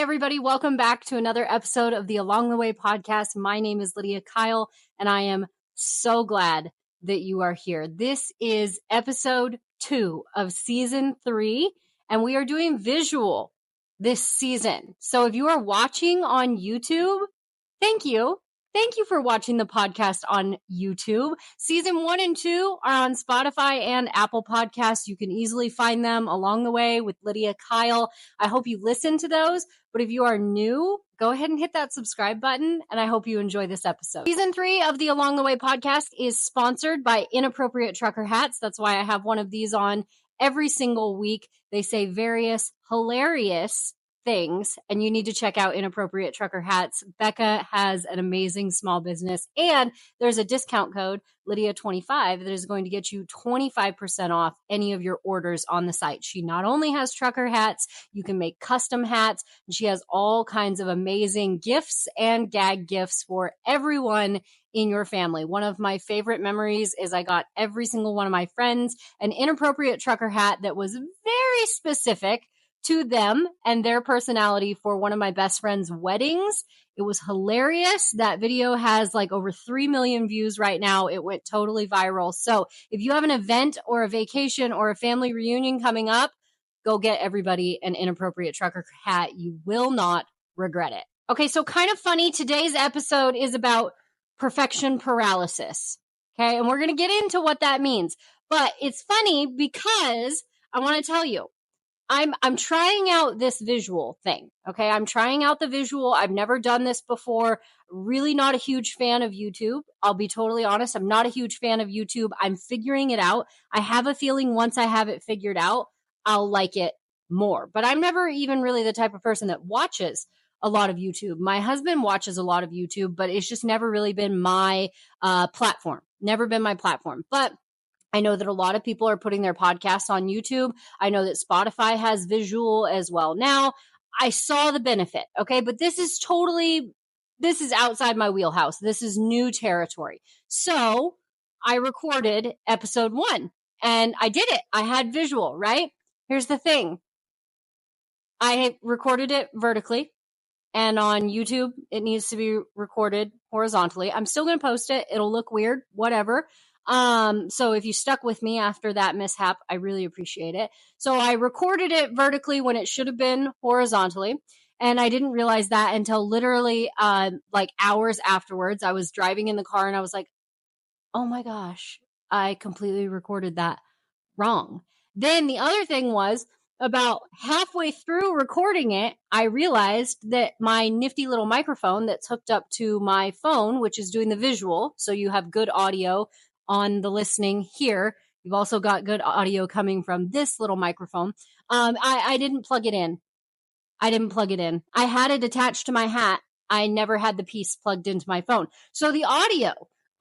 everybody. Welcome back to another episode of the Along the Way podcast. My name is Lydia Kyle, and I am so glad that you are here. This is episode 2 of season 3, and we are doing visual this season. So if you are watching on YouTube, thank you. Thank you for watching the podcast on YouTube. Season 1 and 2 are on Spotify and Apple Podcasts. You can easily find them along the way with Lydia Kyle. I hope you listen to those. But if you are new, go ahead and hit that subscribe button, and I hope you enjoy this episode. Season 3 of the Along the Way podcast is sponsored by Inappropriate trucker hats. That's why I have one of these on every single week. They say various hilarious things, and you need to check out Inappropriate trucker hats. Becca has an amazing small business, and there's a discount code, Lydia25, that is going to get you 25% off any of your orders on the site. She not only has trucker hats, you can make custom hats, and she has all kinds of amazing gifts and gag gifts for everyone in your family. One of my favorite memories is I got every single one of my friends an Inappropriate trucker hat that was very specific to them and their personality for one of my best friend's weddings. It was hilarious. That video has like over 3 million views right now. It went totally viral. So if you have an event or a vacation or a family reunion coming up, go get everybody an Inappropriate trucker hat. You will not regret it. Okay, so kind of funny. Today's episode is about perfection paralysis. Okay, and we're going to get into what that means. But it's funny because I want to tell you, I'm trying out this visual thing. Okay. I'm trying out the visual. I've never done this before. Really not a huge fan of YouTube. I'll be totally honest. I'm not a huge fan of YouTube. I'm figuring it out. I have a feeling once I have it figured out, I'll like it more. But I'm never even really the type of person that watches a lot of YouTube. My husband watches a lot of YouTube, but it's just never really been my platform. Never been my platform. But I know that a lot of people are putting their podcasts on YouTube. I know that Spotify has visual as well. Now, I saw the benefit, okay? But this is outside my wheelhouse. This is new territory. So I recorded episode 1 and I did it. I had visual, right? Here's the thing. I recorded it vertically, and on YouTube, it needs to be recorded horizontally. I'm still going to post it. It'll look weird, whatever. So if you stuck with me after that mishap, I really appreciate it. So I recorded it vertically when it should have been horizontally. And I didn't realize that until literally, like hours afterwards. I was driving in the car and I was like, oh my gosh, I completely recorded that wrong. Then the other thing was, about halfway through recording it, I realized that my nifty little microphone that's hooked up to my phone, which is doing the visual, so you have good audio on the listening here. You've also got good audio coming from this little microphone. I didn't plug it in. I had it attached to my hat. I never had the piece plugged into my phone. So the audio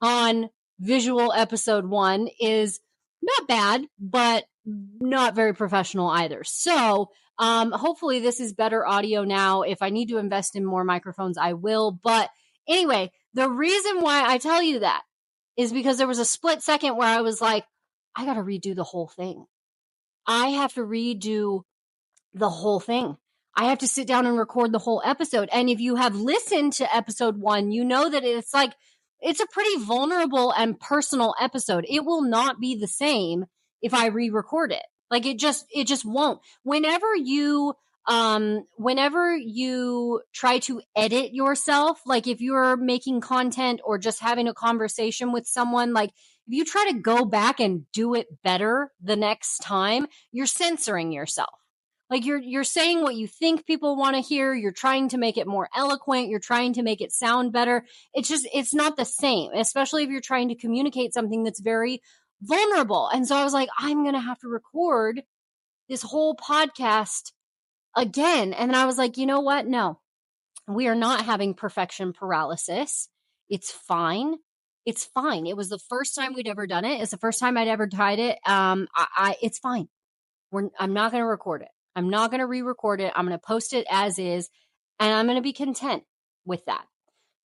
on visual episode 1 is not bad, but not very professional either. So hopefully this is better audio now. If I need to invest in more microphones, I will. But anyway, the reason why I tell you that is because there was a split second where I was like, I got to redo the whole thing. I have to redo the whole thing. I have to sit down and record the whole episode. And if you have listened to episode 1, you know that it's a pretty vulnerable and personal episode. It will not be the same if I re-record it. Like it just won't. Whenever you try to edit yourself, like if you're making content or just having a conversation with someone, like if you try to go back and do it better the next time, you're censoring yourself. Like you're saying what you think people want to hear. You're trying to make it more eloquent. You're trying to make it sound better. It's not the same, especially if you're trying to communicate something that's very vulnerable. And so I was like, I'm going to have to record this whole podcast again. And then I was like, you know what? No, we are not having perfection paralysis. It's fine. It's fine. It was the first time we'd ever done it. It's the first time I'd ever tried it. It's fine. I'm not going to record it. I'm not going to re-record it. I'm going to post it as is, and I'm going to be content with that.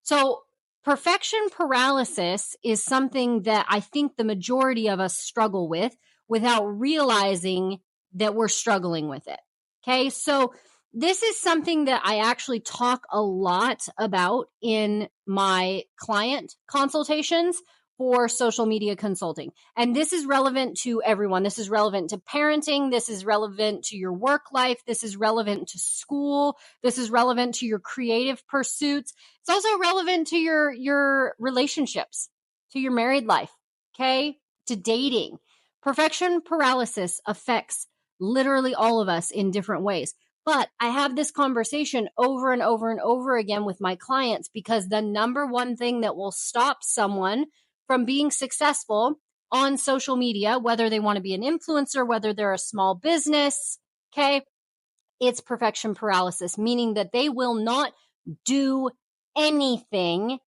So perfection paralysis is something that I think the majority of us struggle with without realizing that we're struggling with it. Okay. So this is something that I actually talk a lot about in my client consultations for social media consulting. And this is relevant to everyone. This is relevant to parenting. This is relevant to your work life. This is relevant to school. This is relevant to your creative pursuits. It's also relevant to your relationships, to your married life, okay? To dating. Perfection paralysis affects literally all of us in different ways. But I have this conversation over and over and over again with my clients because the number one thing that will stop someone from being successful on social media, whether they want to be an influencer, whether they're a small business, okay, it's perfection paralysis, meaning that they will not do anything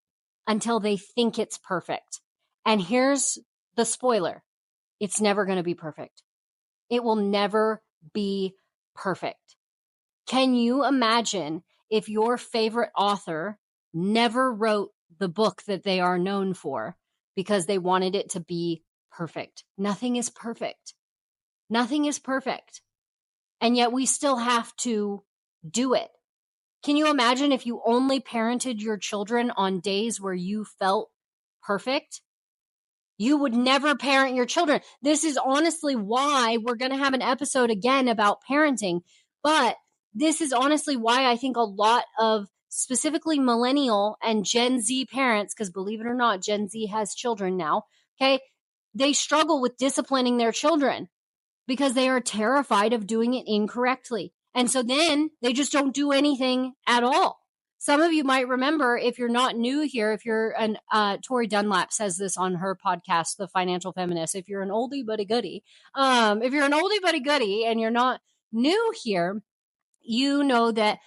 until they think it's perfect. And here's the spoiler. It's never going to be perfect. It will never be perfect. Can you imagine if your favorite author never wrote the book that they are known for because they wanted it to be perfect? Nothing is perfect. Nothing is perfect. And yet we still have to do it. Can you imagine if you only parented your children on days where you felt perfect? You would never parent your children. This is honestly why we're going to have an episode again about parenting. But this is honestly why I think a lot of specifically millennial and Gen Z parents, because believe it or not, Gen Z has children now, okay, they struggle with disciplining their children because they are terrified of doing it incorrectly. And so then they just don't do anything at all. Some of you might remember, if you're not new here, if you're Tori Dunlap says this on her podcast, The Financial Feminist, if you're an oldie but a goodie, if you're an oldie but a goodie and you're not new here, you know that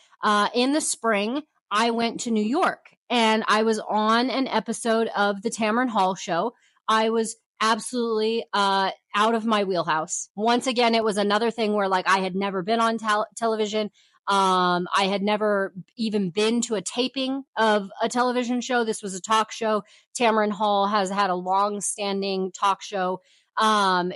in the spring, I went to New York and I was on an episode of the Tamron Hall show. I was absolutely out of my wheelhouse. Once again, it was another thing where like I had never been on television. I had never even been to a taping of a television show. This was a talk show. Tamron Hall has had a long-standing talk show.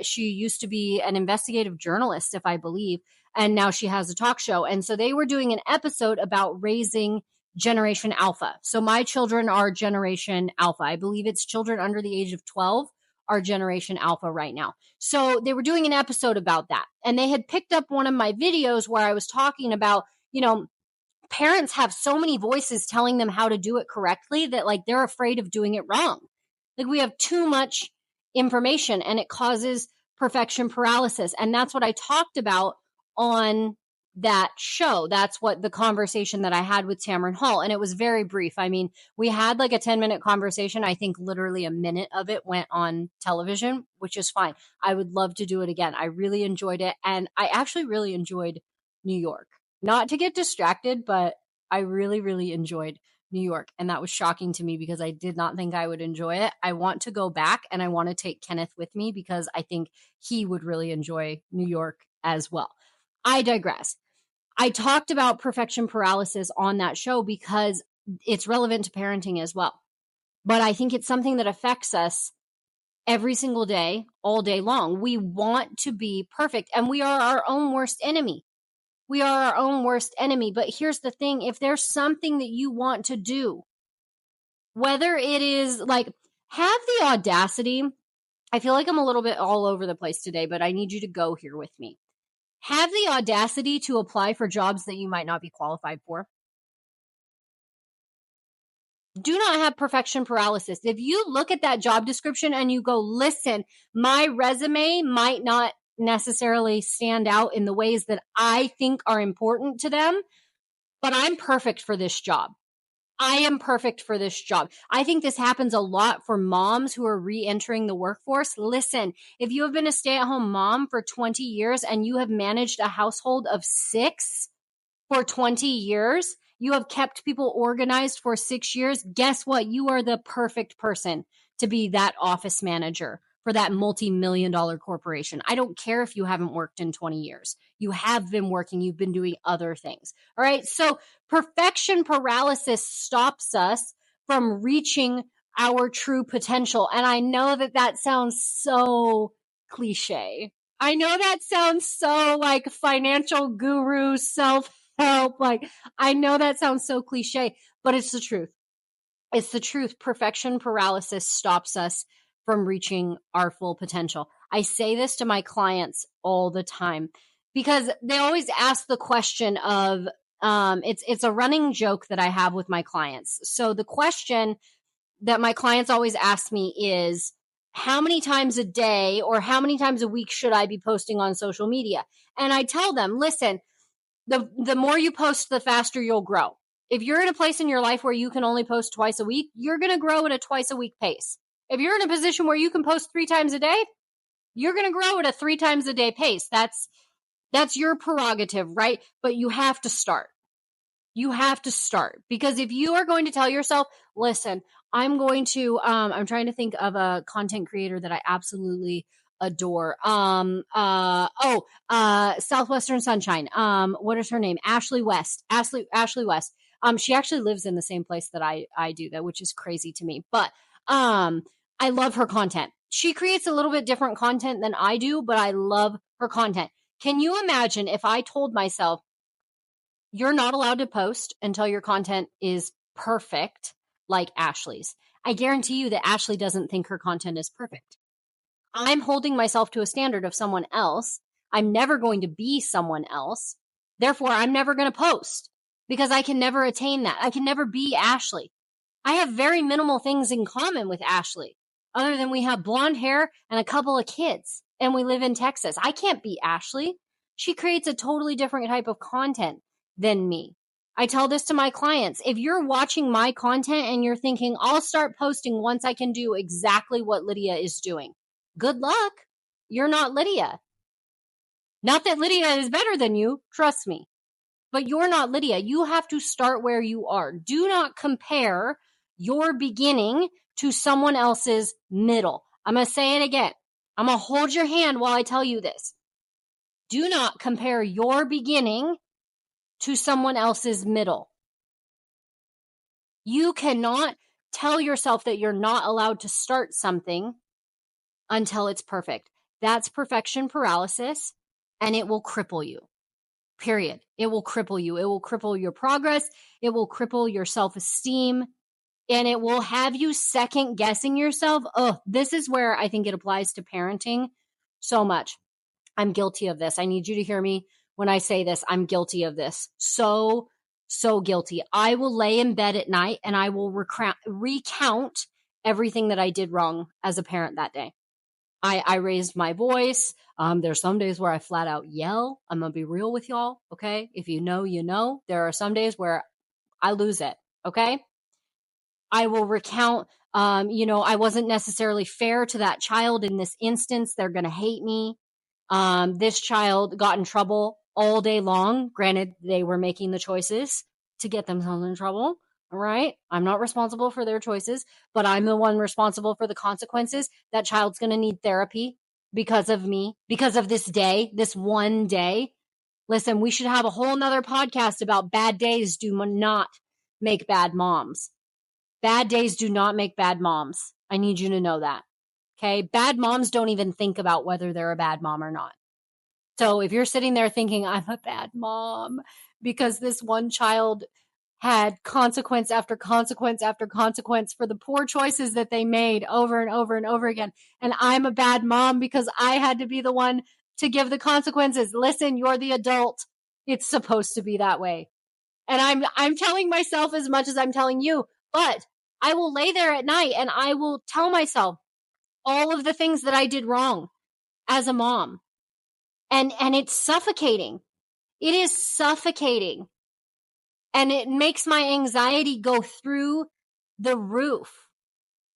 She used to be an investigative journalist, if I believe, and now she has a talk show. And so they were doing an episode about raising Generation Alpha. So my children are Generation Alpha. I believe it's children under the age of 12 are Generation Alpha right now. So they were doing an episode about that. And they had picked up one of my videos where I was talking about, you know, parents have so many voices telling them how to do it correctly that like they're afraid of doing it wrong. Like we have too much information and it causes perfection paralysis. And that's what I talked about on that show. That's what the conversation that I had with Tamron Hall. And it was very brief. I mean, we had like a 10-minute conversation. I think literally a minute of it went on television, which is fine. I would love to do it again. I really enjoyed it. And I actually really enjoyed New York. Not to get distracted, but I really, really enjoyed New York. And that was shocking to me because I did not think I would enjoy it. I want to go back and I want to take Kenneth with me because I think he would really enjoy New York as well. I digress. I talked about perfection paralysis on that show because it's relevant to parenting as well. But I think it's something that affects us every single day, all day long. We want to be perfect and we are our own worst enemy. We are our own worst enemy. But here's the thing. If there's something that you want to do, whether it is like have the audacity, I feel like I'm a little bit all over the place today, but I need you to go here with me. Have the audacity to apply for jobs that you might not be qualified for. Do not have perfection paralysis. If you look at that job description and you go, listen, my resume might not necessarily stand out in the ways that I think are important to them, but I'm perfect for this job. I am perfect for this job. I think this happens a lot for moms who are re-entering the workforce. Listen, if you have been a stay-at-home mom for 20 years and you have managed a household of 6 for 20 years, you have kept people organized for 6 years, guess what? You are the perfect person to be that office manager for that multi-million-dollar corporation. I don't care if you haven't worked in 20 years. You have been working. You've been doing other things. All right. So perfection paralysis stops us from reaching our true potential. And I know that that sounds so cliche. I know that sounds so like financial guru, self help. Like, I know that sounds so cliche, but it's the truth. It's the truth. Perfection paralysis stops us from reaching our full potential. I say this to my clients all the time because they always ask the question of, it's a running joke that I have with my clients. So the question that my clients always ask me is, how many times a day or how many times a week should I be posting on social media? And I tell them, listen, the more you post, the faster you'll grow. If you're in a place in your life where you can only post twice a week, you're going to grow at a twice a week pace. If you're in a position where you can post 3 times a day, you're going to grow at a 3 times a day pace. That's your prerogative, right? But you have to start. You have to start, because if you are going to tell yourself, listen, I'm going to, I'm trying to think of a content creator that I absolutely adore. Southwestern Sunshine. What is her name? Ashley West. Ashley West. She actually lives in the same place that I do that, which is crazy to me. But, I love her content. She creates a little bit different content than I do, but I love her content. Can you imagine if I told myself, you're not allowed to post until your content is perfect, like Ashley's? I guarantee you that Ashley doesn't think her content is perfect. I'm holding myself to a standard of someone else. I'm never going to be someone else. Therefore, I'm never going to post because I can never attain that. I can never be Ashley. I have very minimal things in common with Ashley, other than we have blonde hair and a couple of kids, and we live in Texas. I can't be Ashley. She creates a totally different type of content than me. I tell this to my clients. If you're watching my content and you're thinking, I'll start posting once I can do exactly what Lydia is doing, good luck. You're not Lydia. Not that Lydia is better than you, trust me, but you're not Lydia. You have to start where you are. Do not compare your beginning to someone else's middle. I'm going to say it again. I'm going to hold your hand while I tell you this. Do not compare your beginning to someone else's middle. You cannot tell yourself that you're not allowed to start something until it's perfect. That's perfection paralysis, and it will cripple you. Period. It will cripple you. It will cripple your progress. It will cripple your self-esteem, and it will have you second guessing yourself. Oh, this is where I think it applies to parenting so much. I'm guilty of this. I need you to hear me when I say this. I'm guilty of this. So guilty. I will lay in bed at night and I will recount everything that I did wrong as a parent that day. I raised my voice. There's some days where I flat out yell. I'm going to be real with y'all. Okay. If you know, you know. There are some days where I lose it. Okay. I will recount, I wasn't necessarily fair to that child in this instance. They're going to hate me. This child got in trouble all day long. Granted, they were making the choices to get themselves in trouble. All right. I'm not responsible for their choices, but I'm the one responsible for the consequences. That child's going to need therapy because of me, because of this day, this one day. Listen, we should have a whole nother podcast about bad days do not make bad moms. Bad days do not make bad moms. I need you to know that. Okay. Bad moms don't even think about whether they're a bad mom or not. So if you're sitting there thinking, I'm a bad mom because this one child had consequence after consequence after consequence for the poor choices that they made over and over and over again, and I'm a bad mom because I had to be the one to give the consequences. Listen, you're the adult. It's supposed to be that way. And I'm telling myself as much as I'm telling you, but I will lay there at night and I will tell myself all of the things that I did wrong as a mom. And it's suffocating. It is suffocating. And it makes my anxiety go through the roof.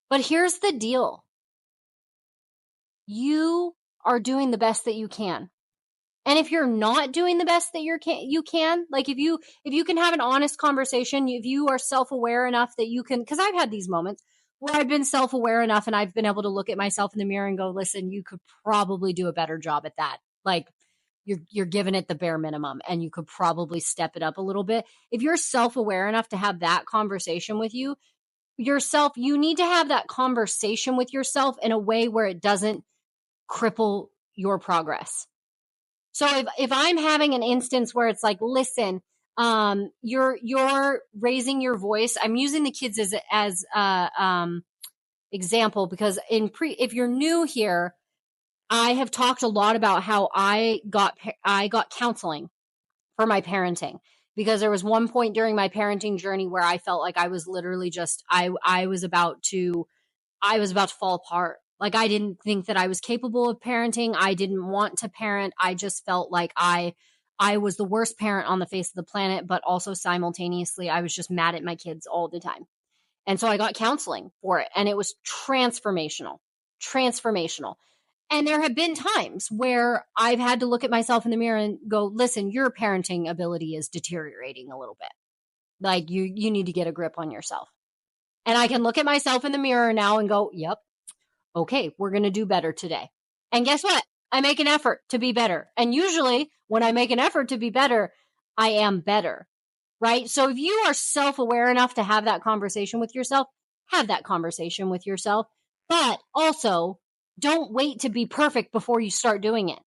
But here's the deal. You are doing the best that you can. And if you're not doing the best that you can, like if you can have an honest conversation, if you are self-aware enough that you can, because I've had these moments where I've been self-aware enough and I've been able to look at myself in the mirror and go, listen, you could probably do a better job at that. Like you're giving it the bare minimum and you could probably step it up a little bit. If you're self-aware enough to have that conversation with yourself, you need to have that conversation with yourself in a way where it doesn't cripple your progress. So if I'm having an instance where it's like, listen, You're raising your voice. I'm using the kids as example because if you're new here, I have talked a lot about how I got counseling for my parenting, because there was one point during my parenting journey where I felt like I was literally just I was about to fall apart. Like, I didn't think that I was capable of parenting. I didn't want to parent. I just felt like I was the worst parent on the face of the planet, but also simultaneously I was just mad at my kids all the time. And so I got counseling for it, and it was transformational. Transformational. And there have been times where I've had to look at myself in the mirror and go, listen, your parenting ability is deteriorating a little bit. Like, you need to get a grip on yourself. And I can look at myself in the mirror now and go, yep, okay, we're going to do better today. And guess what? I make an effort to be better. And usually when I make an effort to be better, I am better, right? So if you are self-aware enough to have that conversation with yourself, have that conversation with yourself. But also, don't wait to be perfect before you start doing it.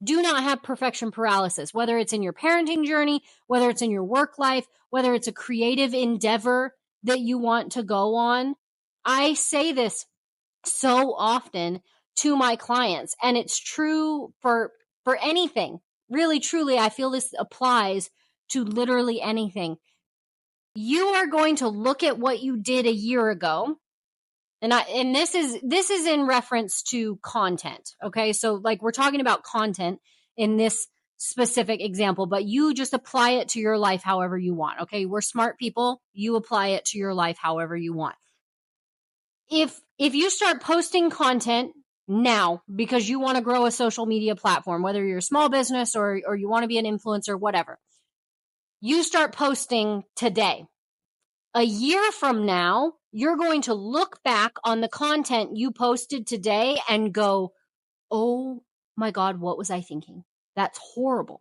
Do not have perfection paralysis, whether it's in your parenting journey, whether it's in your work life, whether it's a creative endeavor that you want to go on. I say this so often to my clients, and it's true for anything. Really, truly, I feel this applies to literally anything. You are going to look at what you did a year ago. And this is in reference to content. Okay. So, like, we're talking about content in this specific example, but you just apply it to your life however you want. Okay. We're smart people. You apply it to your life however you want. If you start posting content now because you want to grow a social media platform, whether you're a small business or you want to be an influencer, whatever, you start posting today. A year from now, you're going to look back on the content you posted today and go, oh my God, what was I thinking? That's horrible.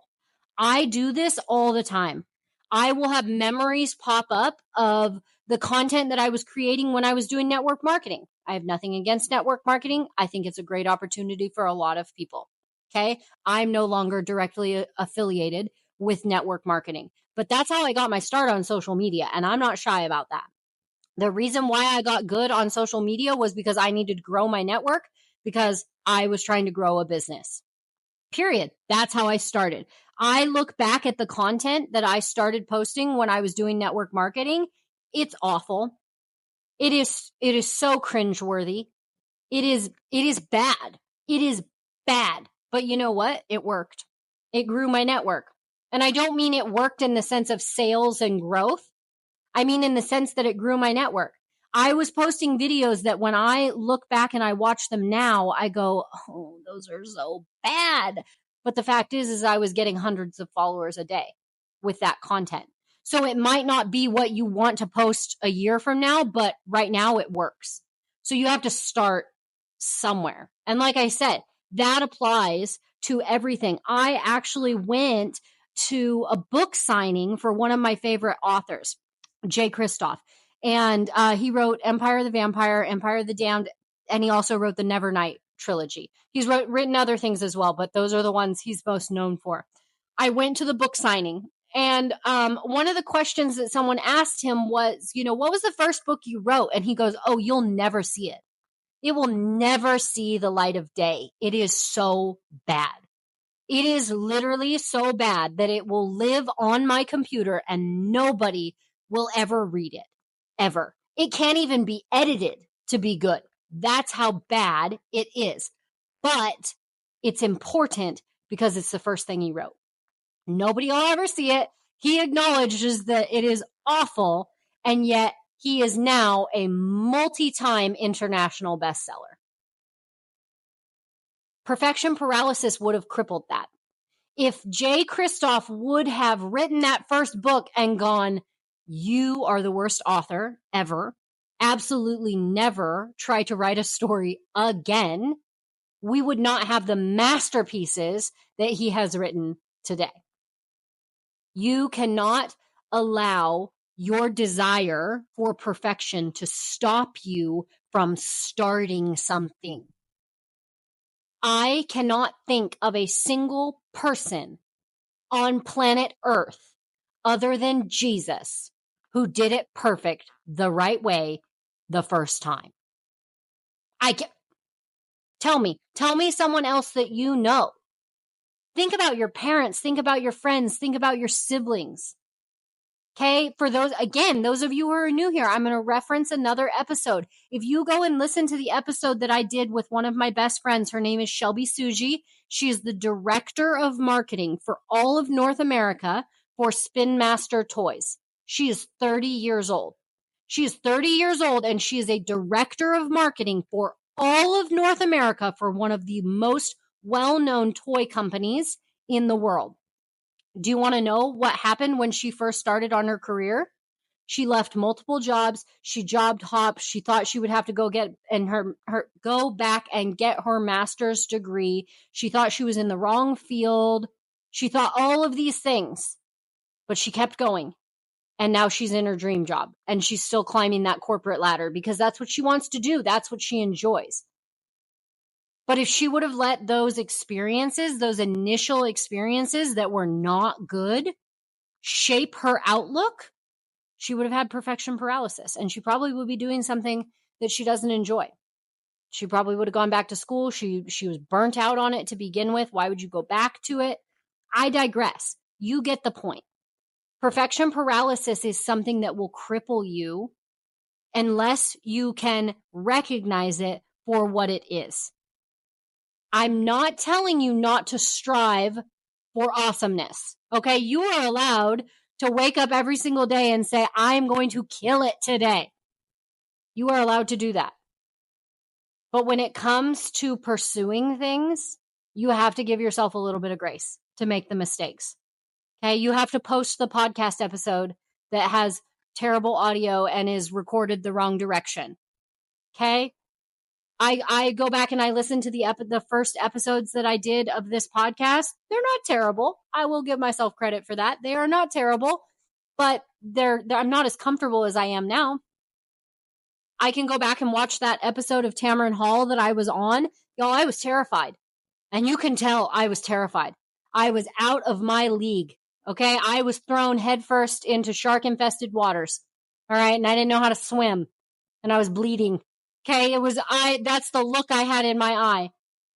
I do this all the time. I will have memories pop up of the content that I was creating when I was doing network marketing. I have nothing against network marketing. I think it's a great opportunity for a lot of people. Okay. I'm no longer directly affiliated with network marketing, but that's how I got my start on social media. And I'm not shy about that. The reason why I got good on social media was because I needed to grow my network, because I was trying to grow a business. Period. That's how I started. I look back at the content that I started posting when I was doing network marketing. It's awful. It is so cringeworthy. It is bad. It is bad. But you know what? It worked. It grew my network. And I don't mean it worked in the sense of sales and growth. I mean in the sense that it grew my network. I was posting videos that when I look back and I watch them now, I go, oh, those are so bad. But the fact is I was getting hundreds of followers a day with that content. So it might not be what you want to post a year from now, but right now it works. So you have to start somewhere. And like I said, that applies to everything. I actually went to a book signing for one of my favorite authors, Jay Kristoff. And he wrote Empire of the Vampire, Empire of the Damned, and he also wrote the Nevernight trilogy. He's written other things as well, but those are the ones he's most known for. I went to the book signing, and one of the questions that someone asked him was, what was the first book you wrote? And he goes, oh, you'll never see it. It will never see the light of day. It is so bad. It is literally so bad that it will live on my computer and nobody will ever read it, ever. It can't even be edited to be good. That's how bad it is. But it's important because it's the first thing he wrote. Nobody will ever see it. He acknowledges that it is awful, and yet he is now a multi-time international bestseller. Perfection paralysis would have crippled that. If Jay Kristoff would have written that first book and gone, you are the worst author ever, absolutely never try to write a story again, we would not have the masterpieces that he has written today. You cannot allow your desire for perfection to stop you from starting something. I cannot think of a single person on planet Earth other than Jesus, who did it perfect the right way the first time. Tell me someone else that you know. Think about your parents, think about your friends, think about your siblings. Okay, for those of you who are new here, I'm going to reference another episode. If you go and listen to the episode that I did with one of my best friends, her name is Shelby Suji. She is the director of marketing for all of North America for Spin Master Toys. She is 30 years old. She is 30 years old and she is a director of marketing for all of North America for one of the most well-known toy companies in the world. Do you want to know what happened when she first started on her career? She left multiple jobs. She job hopped. She thought she would have to go go back and get her master's degree. She thought she was in the wrong field. She thought all of these things, but she kept going. And now she's in her dream job and she's still climbing that corporate ladder because that's what she wants to do. That's what she enjoys. But if she would have let those experiences, those initial experiences that were not good, shape her outlook, she would have had perfection paralysis. And she probably would be doing something that she doesn't enjoy. She probably would have gone back to school. She was burnt out on it to begin with. Why would you go back to it? I digress. You get the point. Perfection paralysis is something that will cripple you unless you can recognize it for what it is. I'm not telling you not to strive for awesomeness. Okay, you are allowed to wake up every single day and say, I'm going to kill it today. You are allowed to do that. But when it comes to pursuing things, you have to give yourself a little bit of grace to make the mistakes. Okay, you have to post the podcast episode that has terrible audio and is recorded the wrong direction. Okay, I go back and I listen to the first episodes that I did of this podcast. They're not terrible. I will give myself credit for that. They are not terrible, but I'm not as comfortable as I am now. I can go back and watch that episode of Tamron Hall that I was on. Y'all, I was terrified. And you can tell I was terrified. I was out of my league. Okay, I was thrown headfirst into shark-infested waters. All right, and I didn't know how to swim, and I was bleeding. Okay, that's the look I had in my eye.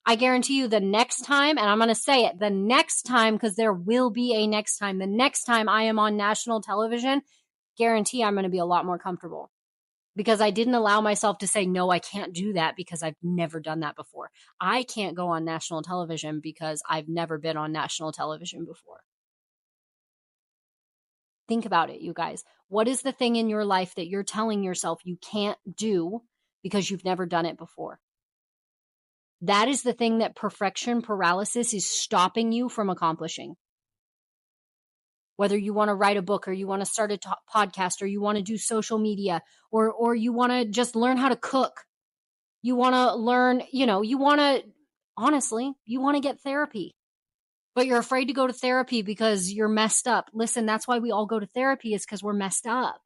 I guarantee you the next time, and I'm going to say it, the next time, because there will be a next time, the next time I am on national television, guarantee I'm going to be a lot more comfortable. Because I didn't allow myself to say, no, I can't do that because I've never done that before. I can't go on national television because I've never been on national television before. Think about it, you guys. What is the thing in your life that you're telling yourself you can't do because you've never done it before? That is the thing that perfection paralysis is stopping you from accomplishing. Whether you want to write a book or you want to start a podcast or you want to do social media or you want to just learn how to cook. You want to learn, honestly, you want to get therapy. But you're afraid to go to therapy because you're messed up. Listen, that's why we all go to therapy, is because we're messed up.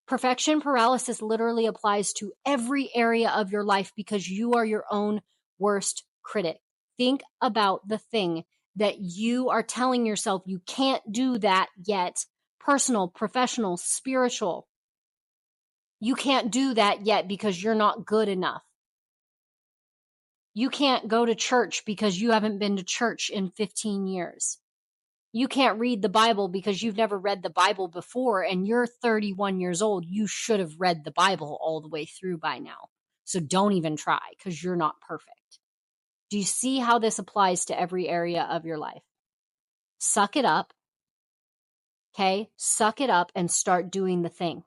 Perfection paralysis literally applies to every area of your life because you are your own worst critic. Think about the thing that you are telling yourself you can't do that yet. Personal, professional, spiritual. You can't do that yet because you're not good enough. You can't go to church because you haven't been to church in 15 years. You can't read the Bible because you've never read the Bible before and you're 31 years old. You should have read the Bible all the way through by now. So don't even try because you're not perfect. Do you see how this applies to every area of your life? Suck it up. Okay? Suck it up and start doing the thing.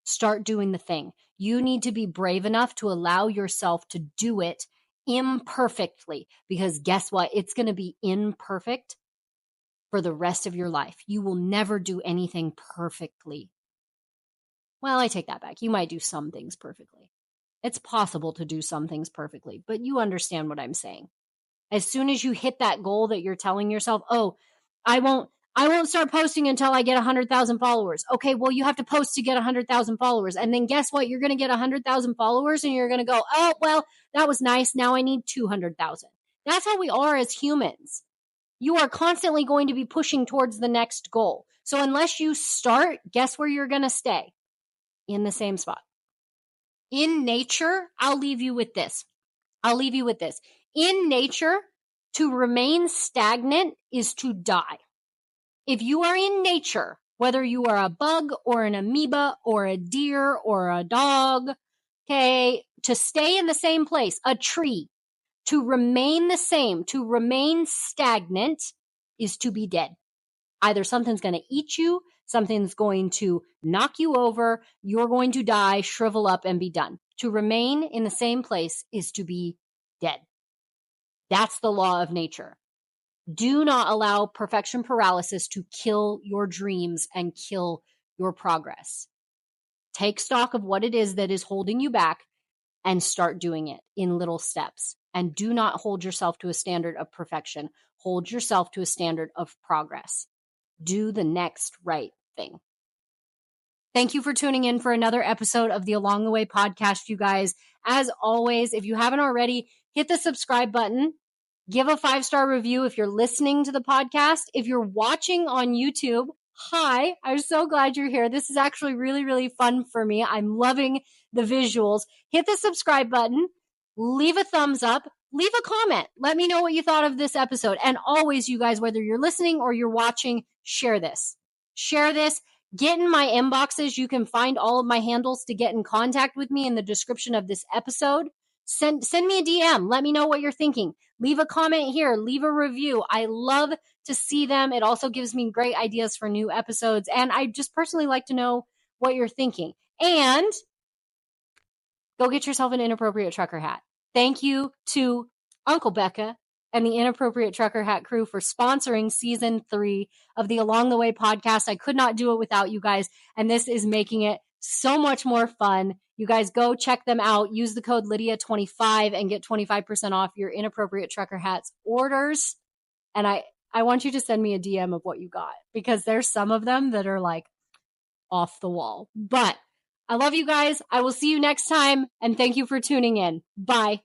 Start doing the thing. You need to be brave enough to allow yourself to do it imperfectly, because guess what? It's going to be imperfect for the rest of your life. You will never do anything perfectly. Well, I take that back. You might do some things perfectly. It's possible to do some things perfectly, but you understand what I'm saying. As soon as you hit that goal that you're telling yourself, oh, I won't start posting until I get 100,000 followers. Okay, well, you have to post to get 100,000 followers. And then guess what? You're going to get 100,000 followers and you're going to go, oh, well, that was nice. Now I need 200,000. That's how we are as humans. you are constantly going to be pushing towards the next goal. So unless you start, guess where you're going to stay? In the same spot. In nature, I'll leave you with this. In nature, to remain stagnant is to die. If you are in nature, whether you are a bug or an amoeba or a deer or a dog, okay, to stay in the same place, a tree, to remain the same, to remain stagnant is to be dead. Either something's going to eat you, something's going to knock you over, you're going to die, shrivel up, and be done. To remain in the same place is to be dead. That's the law of nature. Do not allow perfection paralysis to kill your dreams and kill your progress. Take stock of what it is that is holding you back and start doing it in little steps. And do not hold yourself to a standard of perfection. Hold yourself to a standard of progress. Do the next right thing. Thank you for tuning in for another episode of the Along the Way podcast, you guys. As always, if you haven't already, hit the subscribe button. Give a 5-star review if you're listening to the podcast. If you're watching on YouTube, hi, I'm so glad you're here. This is actually really, really fun for me. I'm loving the visuals. Hit the subscribe button. Leave a thumbs up. Leave a comment. Let me know what you thought of this episode. And always, you guys, whether you're listening or you're watching, share this. Share this. Get in my inboxes. You can find all of my handles to get in contact with me in the description of this episode. Send me a DM. Let me know what you're thinking. Leave a comment here. Leave a review. I love to see them. It also gives me great ideas for new episodes. And I just personally like to know what you're thinking. And go get yourself an Inappropriate Trucker hat. Thank you to Uncle Becca and the Inappropriate Trucker Hat crew for sponsoring season 3 of the Along the Way podcast. I could not do it without you guys, and this is making it so much more fun. You guys go check them out. Use the code Lydia25 and get 25% off your Inappropriate Trucker Hats orders. And I want you to send me a DM of what you got, because there's some of them that are like off the wall. But I love you guys. I will see you next time, and thank you for tuning in. Bye.